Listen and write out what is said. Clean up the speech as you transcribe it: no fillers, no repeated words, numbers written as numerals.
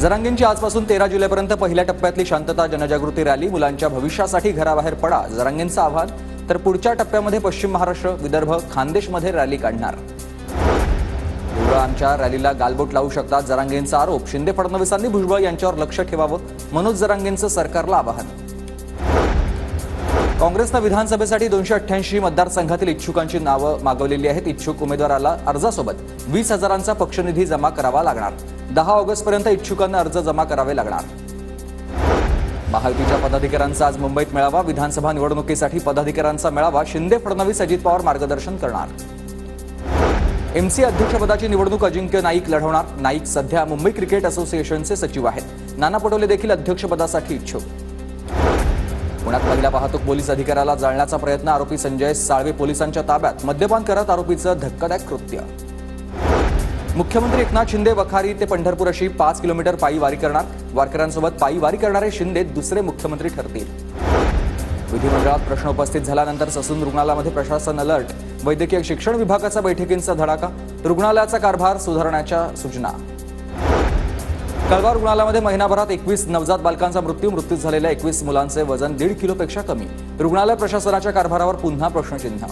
जरांगेंची आजपासून 13 जुलैपर्यंत पहिल्या टप्प्यातली शांतता जनजागृती रॅली, मुलांच्या भविष्यासाठी घराबाहेर पडा जरांगेंचं आवाहन. तर पुढच्या टप्प्यामध्ये पश्चिम महाराष्ट्र, विदर्भ, खानदेशमध्ये रॅली काढणार. भुजबळांच्या रॅलीला गालबोट लावू शकतात जरांगेंचा आरोप. शिंदे फडणवीसांनी भुजबळ यांच्यावर लक्ष ठेवावं, मनोज जरांगेंचं सरकारला आवाहन. काँग्रेसनं विधानसभेसाठी 288 मतदारसंघातील इच्छुकांची नावं मागवलेली आहेत. इच्छुक उमेदवाराला अर्जासोबत 20,000चा पक्षनिधी जमा करावा लागणार. 10 ऑगस्टपर्यंत इच्छुकांना अर्ज जमा करावे लागणार. महायुतीच्या पदाधिकाऱ्यांचा आज मुंबईत मेळावा. विधानसभा निवडणुकीसाठी पदाधिकाऱ्यांचा मेळावा. शिंदे, फडणवीस, अजित पवार मार्गदर्शन करणार. एमसी अध्यक्षपदाची निवडणूक अजिंक्य नाईक लढवणार. नाईक सध्या मुंबई क्रिकेट असोसिएशनचे सचिव आहेत. नाना पटोले देखील अध्यक्षपदासाठी इच्छुक. पुण्यात महिला वाहतूक पोलीस अधिकाऱ्याला जाळण्याचा प्रयत्न. आरोपी संजय साळवे पोलिसांच्या ताब्यात. मद्यपान करत आरोपीचं धक्कादायक कृत्य. मुख्यमंत्री एकनाथ शिंदे वखारी ते पंढरपूर अशी 5 किलोमीटर पायी वारी करणार. वारकऱ्यांसोबत पायी वारी करणारे शिंदे दुसरे मुख्यमंत्री ठरतील. विधिमंडळात प्रश्न उपस्थित झाल्यानंतर ससून रुग्णालयामध्ये प्रशासन अलर्ट. वैद्यकीय शिक्षण विभागाचा बैठकींचा धडाका. रुग्णालयाचा कारभार सुधारण्याच्या सूचना. कळवा रुग्णालयामध्ये महिनाभरात 21 नवजात बालकांचा मृत्यू झालेल्या 21 मुलांचे वजन 1.5 किलोपेक्षा कमी. रुग्णालय प्रशासनाच्या कारभारावर पुन्हा प्रश्नचिन्ह.